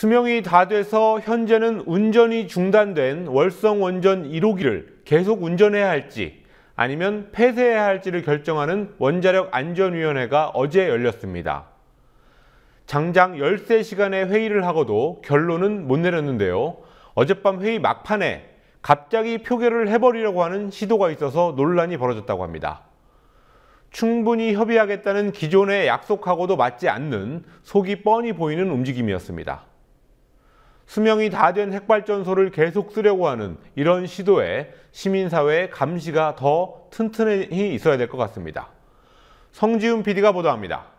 수명이 다 돼서 현재는 운전이 중단된 월성 원전 1호기를 계속 운전해야 할지 아니면 폐쇄해야 할지를 결정하는 원자력 안전위원회가 어제 열렸습니다. 장장 13시간의 회의를 하고도 결론은 못 내렸는데요. 어젯밤 회의 막판에 갑자기 표결을 해버리려고 하는 시도가 있어서 논란이 벌어졌다고 합니다. 충분히 협의하겠다는 기존의 약속하고도 맞지 않는 속이 뻔히 보이는 움직임이었습니다. 수명이 다 된 핵발전소를 계속 쓰려고 하는 이런 시도에 시민사회의 감시가 더 튼튼히 있어야 될 것 같습니다. 성지훈 PD가 보도합니다.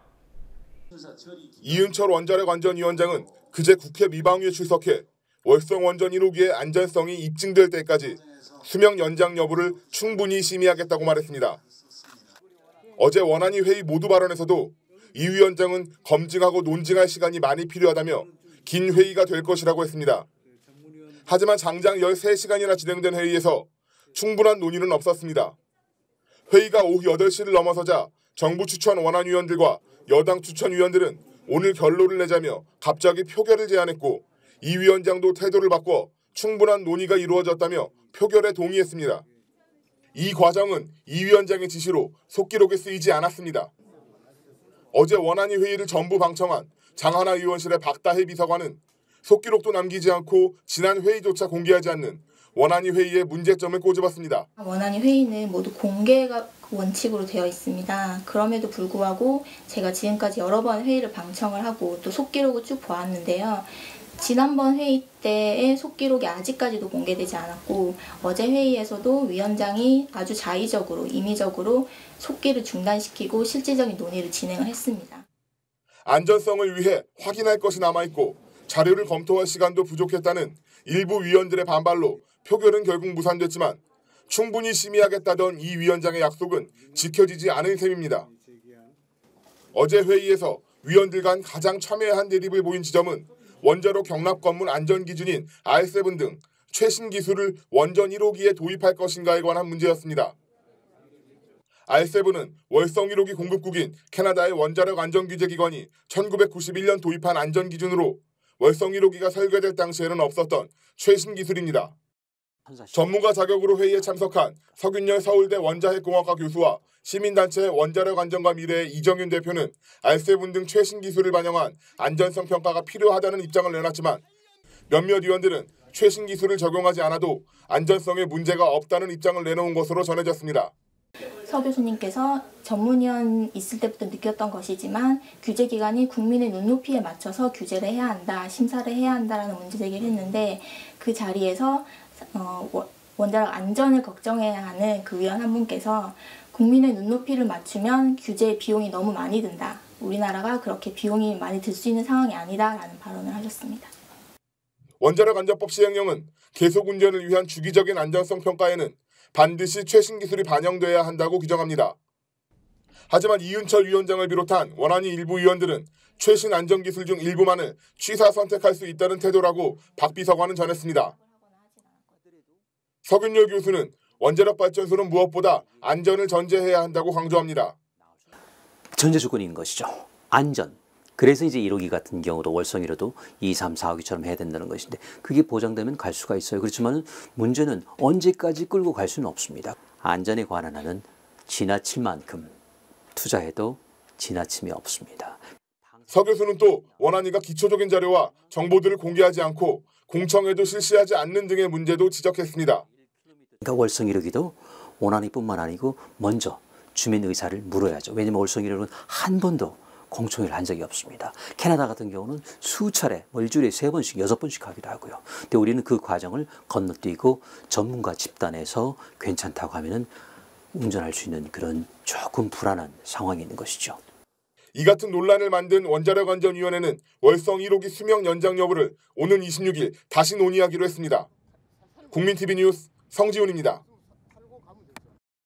이은철 원자력안전위원장은 그제 국회 미방위에 출석해 월성 원전 1호기의 안전성이 입증될 때까지 수명 연장 여부를 충분히 심의하겠다고 말했습니다. 어제 원안위 회의 모두 발언에서도 이 위원장은 검증하고 논증할 시간이 많이 필요하다며 긴 회의가 될 것이라고 했습니다. 하지만 장장 13시간이나 진행된 회의에서 충분한 논의는 없었습니다. 회의가 오후 8시를 넘어서자 정부 추천 원안위원들과 여당 추천위원들은 오늘 결론을 내자며 갑자기 표결을 제안했고 이 위원장도 태도를 바꿔 충분한 논의가 이루어졌다며 표결에 동의했습니다. 이 과정은 이 위원장의 지시로 속기록에 쓰이지 않았습니다. 어제 원안위 회의를 전부 방청한 장하나 의원실의 박다혜 비서관은 속기록도 남기지 않고 지난 회의조차 공개하지 않는 원안위 회의의 문제점을 꼬집었습니다. 원안위 회의는 모두 공개가 원칙으로 되어 있습니다. 그럼에도 불구하고 제가 지금까지 여러 번 회의를 방청을 하고 또 속기록을 쭉 보았는데요. 지난번 회의 때의 속기록이 아직까지도 공개되지 않았고 어제 회의에서도 위원장이 아주 자의적으로 임의적으로 속기를 중단시키고 실질적인 논의를 진행을 했습니다. 안전성을 위해 확인할 것이 남아있고 자료를 검토할 시간도 부족했다는 일부 위원들의 반발로 표결은 결국 무산됐지만 충분히 심의하겠다던 이 위원장의 약속은 지켜지지 않은 셈입니다. 어제 회의에서 위원들 간 가장 첨예한 대립을 보인 지점은 원자로 경납 관문 안전 기준인 R7 등 최신 기술을 원전 1호기에 도입할 것인가에 관한 문제였습니다. R7은 월성 1호기 공급국인 캐나다의 원자력 안전규제기관이 1991년 도입한 안전기준으로 월성 1호기가 설계될 당시에는 없었던 최신 기술입니다. 전문가 자격으로 회의에 참석한 서균열 서울대 원자핵공학과 교수와 시민단체 원자력 안전과 미래의 이정윤 대표는 R7 등 최신 기술을 반영한 안전성 평가가 필요하다는 입장을 내놨지만 몇몇 위원들은 최신 기술을 적용하지 않아도 안전성에 문제가 없다는 입장을 내놓은 것으로 전해졌습니다. 서 교수님께서 전문위원 있을 때부터 느꼈던 것이지만 규제기관이 국민의 눈높이에 맞춰서 규제를 해야 한다, 심사를 해야 한다라는 문제제기를 했는데 그 자리에서 원자력 안전을 걱정해야 하는 그 위원 한 분께서 국민의 눈높이를 맞추면 규제 비용이 너무 많이 든다. 우리나라가 그렇게 비용이 많이 들 수 있는 상황이 아니다라는 발언을 하셨습니다. 원자력 안전법 시행령은 계속 운전을 위한 주기적인 안전성 평가에는 반드시 최신 기술이 반영돼야 한다고 규정합니다. 하지만 이은철 위원장을 비롯한 원안위 일부 위원들은 최신 안전기술 중 일부만을 취사 선택할 수 있다는 태도라고 박 비서관은 전했습니다. 서균열 교수는 원자력 발전소는 무엇보다 안전을 전제해야 한다고 강조합니다. 전제 조건이 있는 것이죠. 안전. 그래서 이제 1호기 같은 경우도 월성 1호도 2, 3, 4호기처럼 해야 된다는 것인데 그게 보장되면 갈 수가 있어요. 그렇지만 문제는 언제까지 끌고 갈 수는 없습니다. 안전에 관한 한은 지나칠 만큼 투자해도 지나침이 없습니다. 서 교수는 또 원안위가 기초적인 자료와 정보들을 공개하지 않고 공청회도 실시하지 않는 등의 문제도 지적했습니다. 그러니까 월성 1호기도 원안위뿐만 아니고 먼저 주민 의사를 물어야죠. 왜냐하면 월성 1호는 한 번도 공청회를 한 적이 없습니다. 캐나다 같은 경우는 수차례 일주일에 3번씩 6번씩 하기도 하고요. 근데 우리는 그 과정을 건너뛰고 전문가 집단에서 괜찮다고 하면은 운전할 수 있는 그런 조금 불안한 상황이 있는 것이죠. 이 같은 논란을 만든 원자력안전위원회는 월성 1호기 수명 연장 여부를 오는 26일 다시 논의하기로 했습니다. 국민TV 뉴스 성지훈입니다.